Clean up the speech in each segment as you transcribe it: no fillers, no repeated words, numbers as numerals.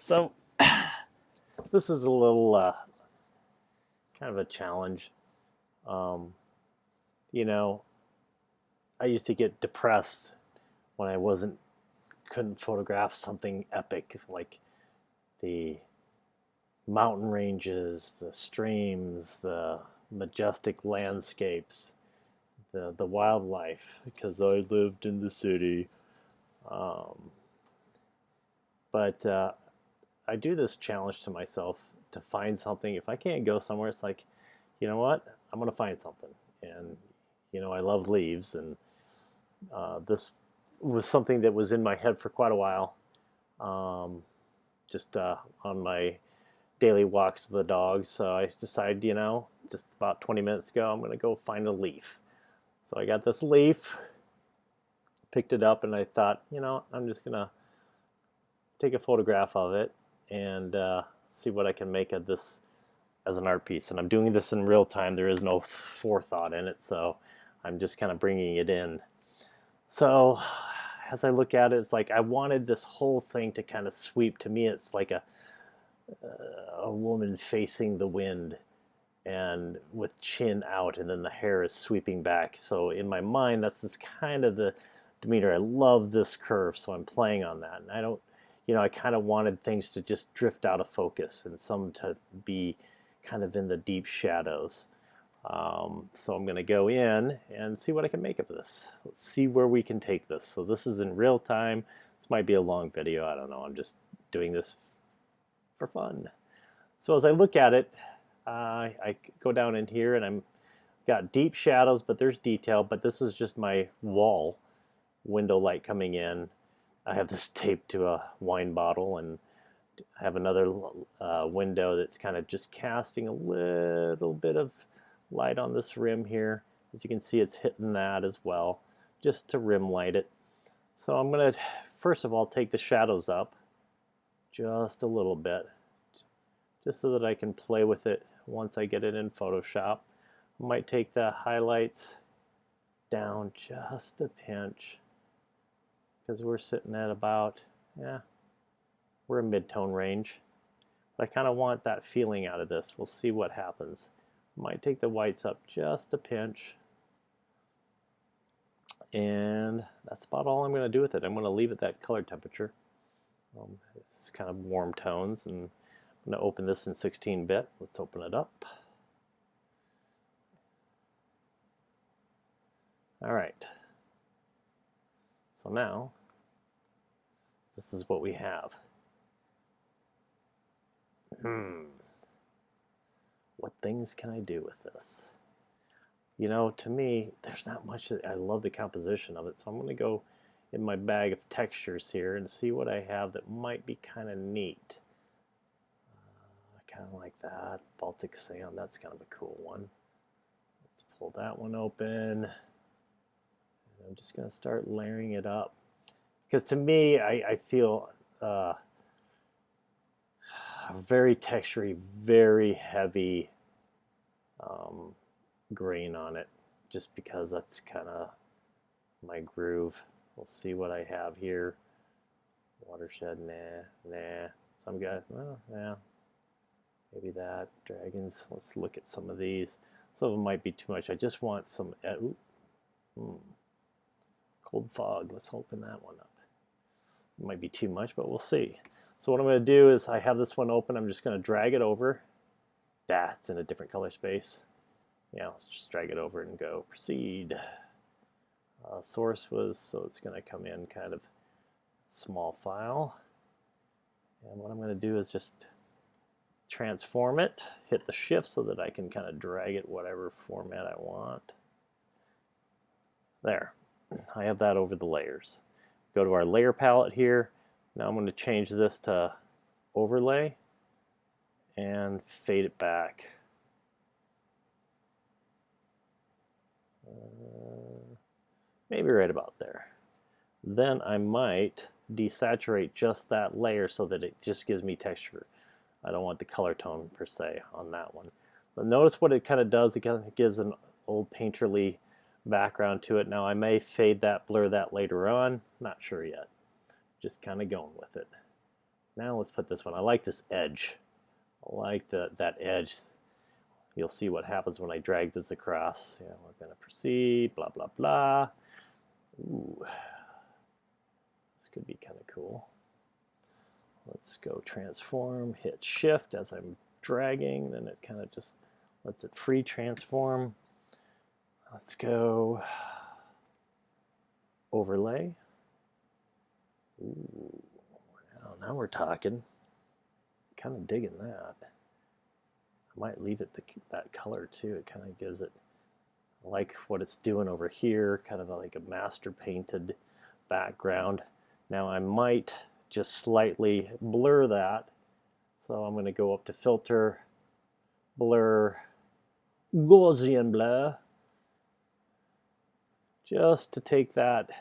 So this is a little kind of a challenge. Um, you know, I used to get depressed when I couldn't photograph something epic like the mountain ranges, the streams, the majestic landscapes, the wildlife, because I lived in the city. Um, but I do this challenge to myself to find something. If I can't go somewhere, it's like, you know what? I'm gonna find something. And I love leaves, and this was something that was in my head for quite a while. Um, just on my daily walks with the dogs. So I decided, just about 20 minutes ago, I'm gonna go find a leaf. So I got this leaf, picked it up, and I thought, I'm just gonna take a photograph of it and see what I can make of this as an art piece. And I'm doing this in real time. There is no forethought in it, so I'm just kind of bringing it in. So as I look at it, it's like I wanted this whole thing to kind of sweep. To me, it's like a woman facing the wind and with chin out, and then the hair is sweeping back. So in my mind, that's just kind of the demeanor. I love this curve, so I'm playing on that. And I don't, I kind of wanted things to just drift out of focus and some to be kind of in the deep shadows. So I'm going to go in and see what I can make of this. Let's see where we can take this. So this is in real time. This might be a long video. I don't know. I'm just doing this for fun. So as I look at it, I go down in here and I'm got deep shadows, but there's detail. But this is just my wall window light coming in. I have this taped to a wine bottle, and I have another window that's kind of just casting a little bit of light on this rim here. As you can see, it's hitting that as well, just to rim light it. So I'm going to, first of all, take the shadows up just a little bit, just so that I can play with it once I get it in Photoshop. I might take the highlights down just a pinch, because we're sitting at about, we're a mid-tone range. But I kind of want that feeling out of this. We'll see what happens. Might take the whites up just a pinch. And that's about all I'm going to do with it. I'm going to leave it that color temperature. It's kind of warm tones, and I'm going to open this in 16-bit. Let's open it up. All right. So now, this is what we have. What things can I do with this? To me, there's not much. I love the composition of it, so I'm going to go in my bag of textures here and see what I have that might be kind of neat. Kind of like that. Baltic sand, that's kind of a cool one. Let's pull that one open. I'm just going to start layering it up. Because to me, I feel very textury, very heavy grain on it, just because that's kind of my groove. We'll see what I have here. Watershed, nah. Some guys, well, yeah. Maybe that. Dragons, let's look at some of these. Some of them might be too much. I just want some, cold fog. Let's open that one up. It might be too much, but we'll see. So what I'm going to do is I have this one open. I'm just going to drag it over. That's in a different color space. Yeah, let's just drag it over and go proceed. Source was, so it's going to come in kind of small file. And what I'm going to do is just transform it, hit the shift so that I can kind of drag it whatever format I want. There, I have that over the layers. Go to our layer palette here. Now I'm going to change this to overlay and fade it back. Maybe right about there. Then I might desaturate just that layer so that it just gives me texture. I don't want the color tone per se on that one. But notice what it kind of does. It kind of gives an old painterly background to it. Now I may fade that, blur that later on. Not sure yet. Just kind of going with it. Now let's put this one. I like this edge. I like that edge. You'll see what happens when I drag this across. Yeah, we're going to proceed, blah, blah, blah. Ooh, this could be kind of cool. Let's go transform, hit shift as I'm dragging, then it kind of just lets it free transform. Let's go overlay. Ooh, now we're talking. Kind of digging that. I might leave it that color too. It kind of gives it, I like what it's doing over here, kind of like a master painted background. Now I might just slightly blur that. So I'm going to go up to filter, blur, Gaussian blur, just to take that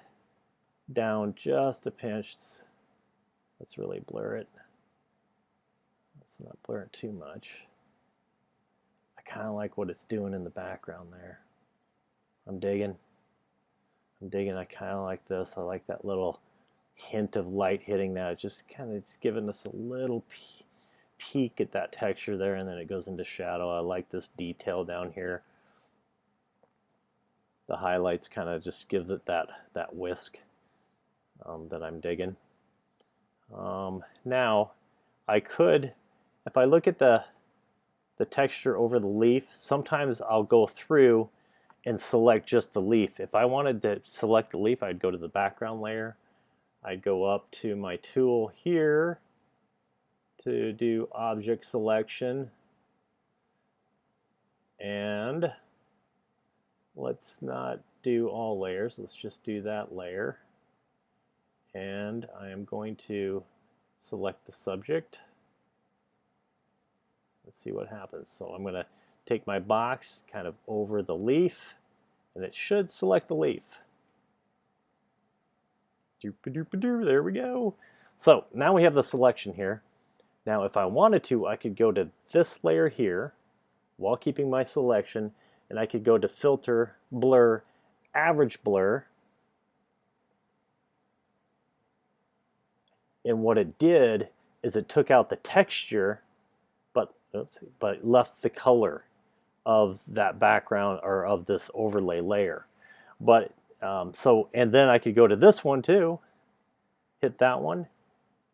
down just a pinch. Let's really blur it. Let's not blur it too much. I kind of like what it's doing in the background there. I'm digging. I kind of like this. I like that little hint of light hitting that. Just kind of it's giving us a little peek at that texture there, and then it goes into shadow. I like this detail down here. The highlights kind of just give it that whisk that I'm digging. Now, I could, if I look at the texture over the leaf, sometimes I'll go through and select just the leaf. If I wanted to select the leaf, I'd go to the background layer. I'd go up to my tool here to do object selection. And let's not do all layers. Let's just do that layer. And I am going to select the subject. Let's see what happens. So I'm going to take my box kind of over the leaf, and it should select the leaf. There we go. So now we have the selection here. Now if I wanted to, I could go to this layer here while keeping my selection, and I could go to filter, blur, average blur. And what it did is it took out the texture, but left the color of that background or of this overlay layer. But and then I could go to this one too, hit that one,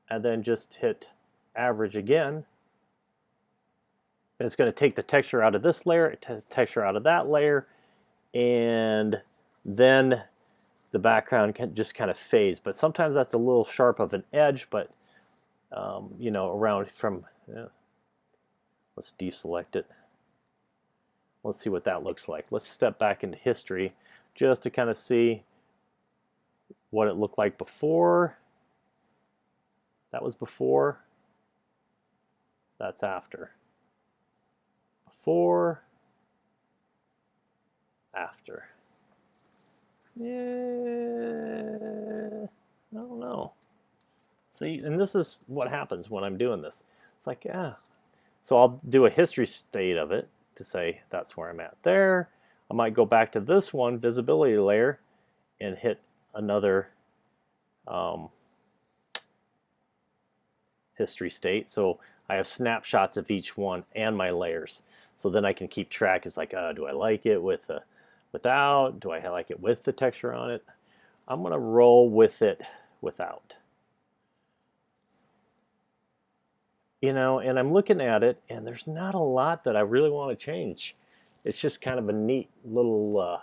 and then just hit average again. And it's going to take the texture out of this layer, texture out of that layer, and then the background can just kind of fades. But sometimes that's a little sharp of an edge, but you know, around from, let's deselect it. Let's see what that looks like. Let's step back into history just to kind of see what it looked like before. That was before. That's after. Before. After. Yeah, I don't know. See, and this is what happens when I'm doing this. It's like, yeah. So I'll do a history state of it to say that's where I'm at there. I might go back to this one, visibility layer, and hit another history state. So I have snapshots of each one and my layers. So then I can keep track. It's like, do I like it with without? Do I like it with the texture on it? I'm going to roll with it without. You know, and I'm looking at it, and there's not a lot that I really want to change. It's just kind of a neat little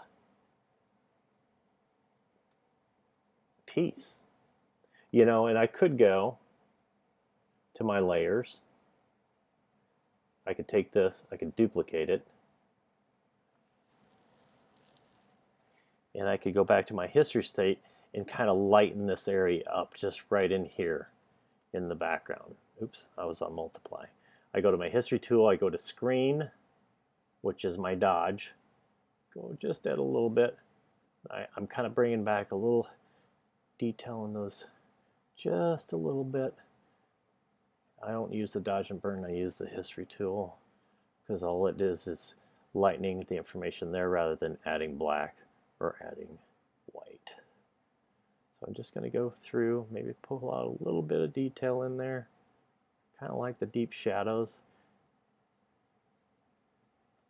piece. You know, and I could go to my layers. I could take this, I could duplicate it, and I could go back to my history state and kind of lighten this area up just right in here in the background. Oops, I was on multiply. I go to my history tool, I go to screen, which is my dodge. Go just add a little bit. I'm kind of bringing back a little detail in those just a little bit. I don't use the dodge and burn, I use the history tool because all it is lightening the information there rather than adding black or adding white. So I'm just going to go through, maybe pull out a little bit of detail in there. Kind of like the deep shadows.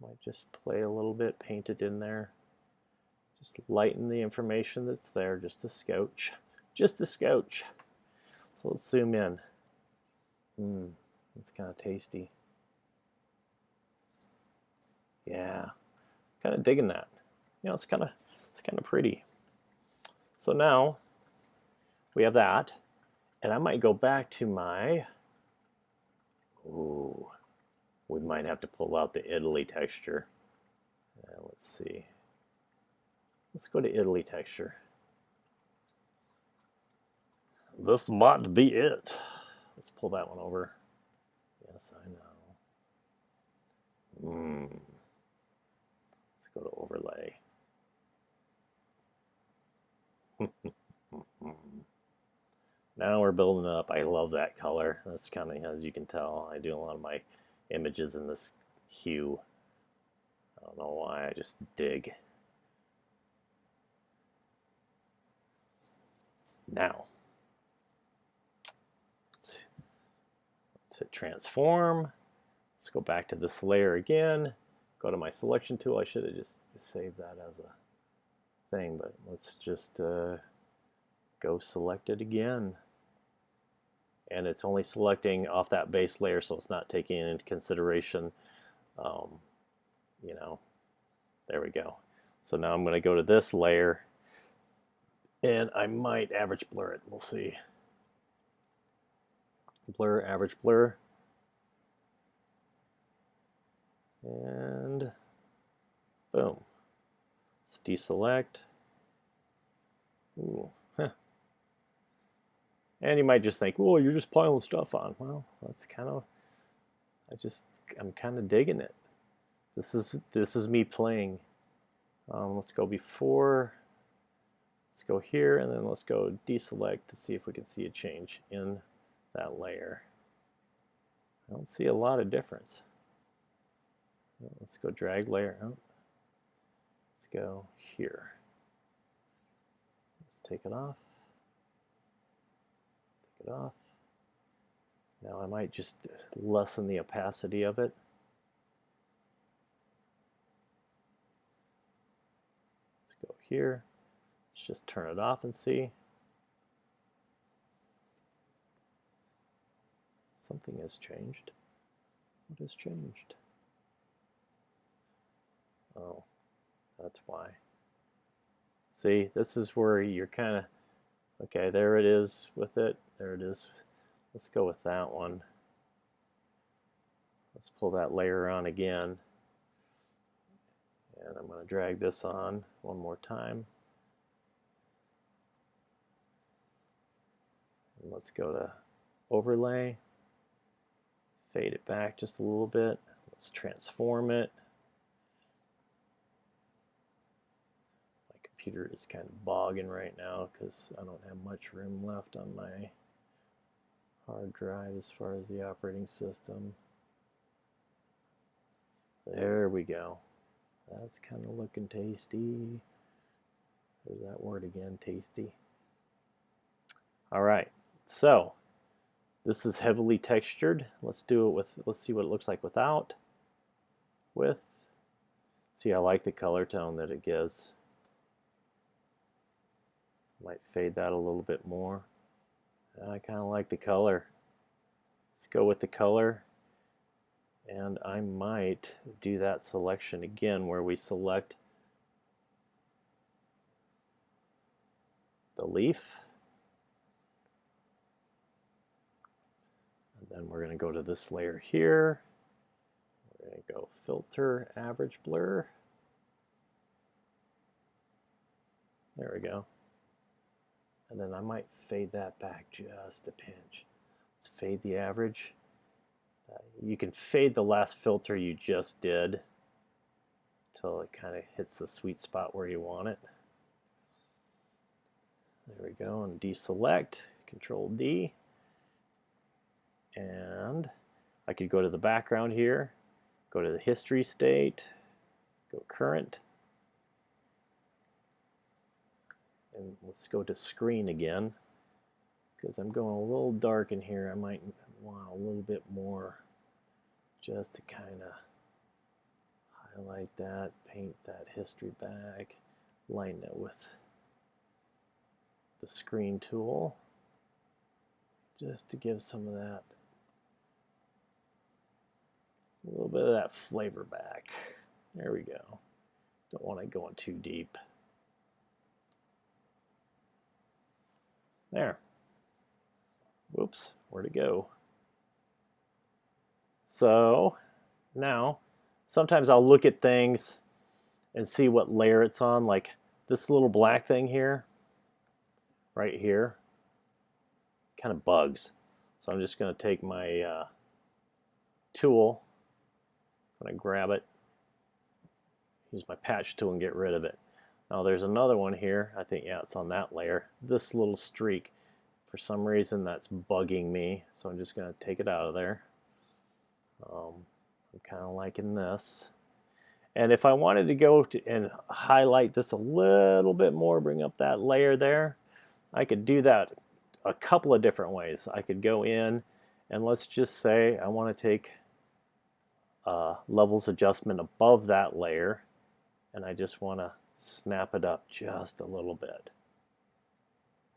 Might just play a little bit, paint it in there. Just lighten the information that's there, just a scotch. Just a scotch. So let's zoom in. It's kind of tasty. Yeah, kind of digging that. You know, it's kind of pretty. So now we have that, and I might go back to my. Ooh, we might have to pull out the Italy texture. Let's see. Let's go to Italy texture. This might be it. Let's pull that one over. Yes, I know. Let's go to overlay. Now we're building up. I love that color. That's kind of, as you can tell, I do a lot of my images in this hue. I don't know why, I just dig. Now, let's hit transform. Let's go back to this layer again. Go to my selection tool. I should have just saved that as a thing, but let's just go select it again. And it's only selecting off that base layer, so it's not taking into consideration, you know, there we go. So now I'm going to go to this layer, and I might average blur it. We'll see. Blur, average blur. And boom. Let's deselect. Ooh, huh. And you might just think, well, you're just piling stuff on. Well, that's kind of, I'm kind of digging it. This is me playing. Let's go before. Let's go here, and then let's go deselect to see if we can see a change in that layer. I don't see a lot of difference. Let's go drag layer out. Let's go here. Let's take it off. Take it off. Now I might just lessen the opacity of it. Let's go here. Let's just turn it off and see. Something has changed. What has changed? Oh, that's why. See, this is where you're kind of, okay, there it is with it. There it is. Let's go with that one. Let's pull that layer on again. And I'm going to drag this on one more time. And let's go to overlay. Fade it back just a little bit. Let's transform it. My computer is kind of bogging right now because I don't have much room left on my hard drive as far as the operating system. There we go. That's kind of looking tasty. There's that word again, tasty. All right, so this is heavily textured. Let's do it with, let's see what it looks like without. With. See, I like the color tone that it gives. Might fade that a little bit more. I kind of like the color. Let's go with the color. And I might do that selection again where we select the leaf. And then we're going to go to this layer here. We're going to go filter, average blur. There we go. And then I might fade that back just a pinch. Let's fade the average. You can fade the last filter you just did until it kind of hits the sweet spot where you want it. There we go, and deselect, Control D. And I could go to the background here, go to the history state, go current, and let's go to screen again because I'm going a little dark in here. I might want a little bit more just to kind of highlight that, paint that history back, lighten it with the screen tool just to give some of that, a little bit of that flavor back. There we go. Don't want it going too deep. There. Whoops, where'd it go? So now, sometimes I'll look at things and see what layer it's on, like this little black thing here, right here, kind of bugs. So I'm just going to take my tool, I'm going to grab it, use my patch tool and get rid of it. Now there's another one here, I think, yeah, it's on that layer. This little streak, for some reason that's bugging me, so I'm just going to take it out of there. I'm kind of liking this. And if I wanted to go to and highlight this a little bit more, bring up that layer there, I could do that a couple of different ways. I could go in and let's just say I want to take levels adjustment above that layer, and I just want to snap it up just a little bit,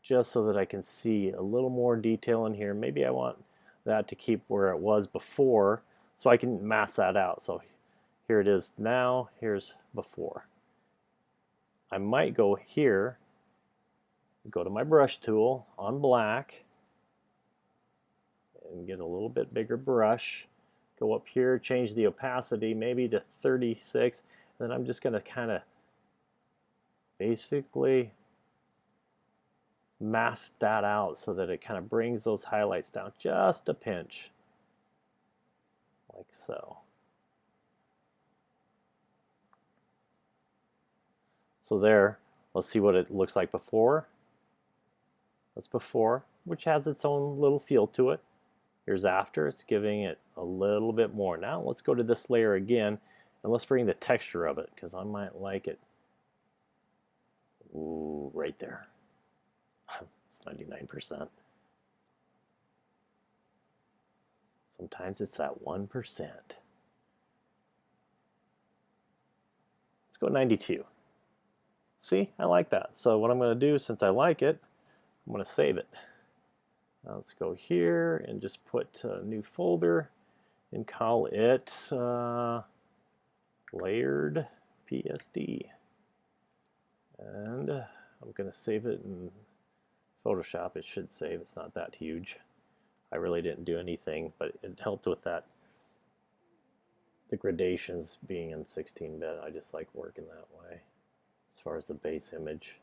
just so that I can see a little more detail in here. Maybe I want that to keep where it was before, so I can mask that out. So here it is now, here's before. I might go here, go to my brush tool on black, and get a little bit bigger brush. Go up here, change the opacity maybe to 36, and then I'm just going to kind of basically mask that out so that it kind of brings those highlights down just a pinch, like so. So there, let's see what it looks like before. That's before, which has its own little feel to it. Here's after, it's giving it a little bit more. Now let's go to this layer again, and let's bring the texture of it, because I might like it. Ooh, right there. It's 99%. Sometimes it's that 1%. Let's go 92. See, I like that. So what I'm going to do, since I like it, I'm going to save it. Now let's go here and just put a new folder and call it layered PSD. And I'm going to save it in Photoshop. It should save. It's not that huge. I really didn't do anything, but it helped with that. The gradations being in 16-bit, I just like working that way as far as the base image.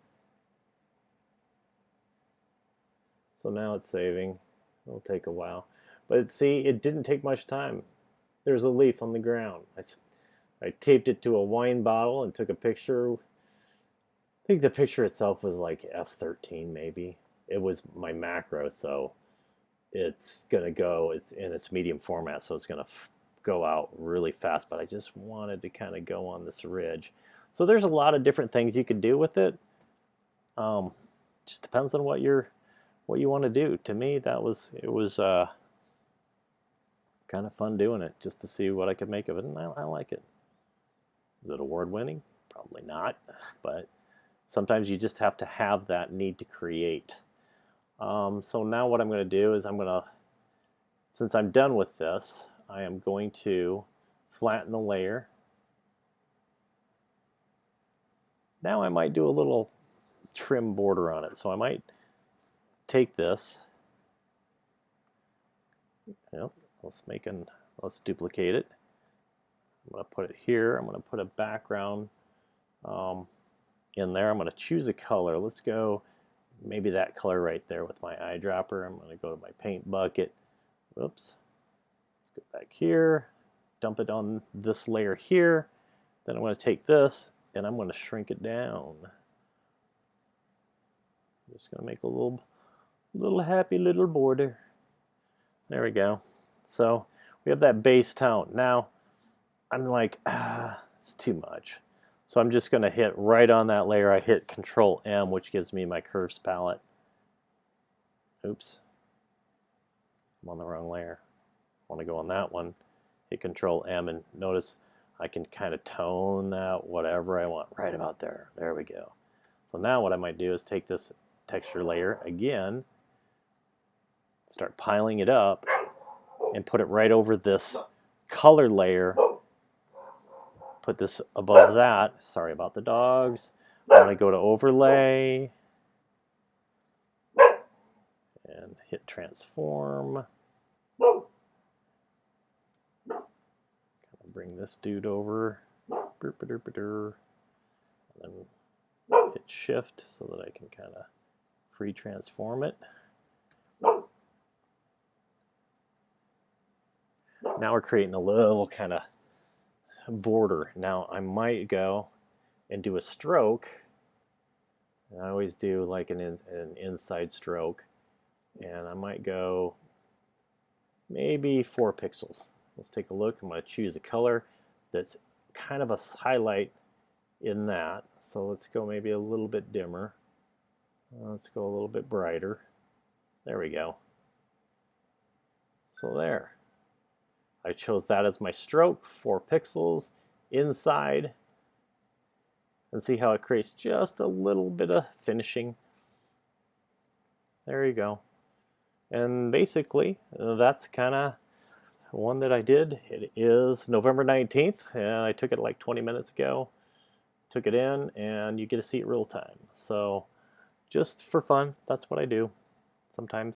So now it's saving. It'll take a while. But see, it didn't take much time. There's a leaf on the ground. I taped it to a wine bottle and took a picture. I think the picture itself was like F13 maybe. It was my macro, so it's going to go, it's in its medium format, so it's going to go out really fast, but I just wanted to kind of go on this ridge. So there's a lot of different things you can do with it. Just depends on what you want to do. To me, it was kind of fun doing it, just to see what I could make of it, and I like it. Is it award-winning? Probably not, but sometimes you just have to have that need to create. So now what I'm going to do is since I'm done with this, I am going to flatten the layer. Now I might do a little trim border on it. So I might take this. Yep, let's duplicate it. I'm going to put it here. I'm going to put a background in there. I'm going to choose a color. Let's go maybe that color right there with my eyedropper. I'm going to go to my paint bucket. Whoops. Let's go back here, dump it on this layer here. Then I'm going to take this and I'm going to shrink it down. I'm just going to make a little happy little border. There we go. So we have that base tone. Now I'm like, it's too much. So I'm just going to hit right on that layer. I hit Control M, which gives me my curves palette. Oops. I'm on the wrong layer. I want to go on that one. Hit Control M and notice I can kind of tone that whatever I want right about there. There we go. So now what I might do is take this texture layer again, start piling it up, and put it right over this color layer. Put this above that. Sorry about the dogs. I'm going to go to Overlay and hit Transform. Bring this dude over. And then hit Shift so that I can kind of free transform it. Now we're creating a little kind of border. Now I might go and do a stroke. And I always do like an inside stroke. And I might go maybe 4 pixels. Let's take a look. I'm going to choose a color that's kind of a highlight in that. So let's go maybe a little bit dimmer. Let's go a little bit brighter. There we go. So there. I chose that as my stroke, 4 pixels inside. And see how it creates just a little bit of finishing. There you go. And basically, that's kind of one that I did. It is November 19th, and I took it like 20 minutes ago. Took it in, and you get to see it real time. So just for fun, that's what I do sometimes.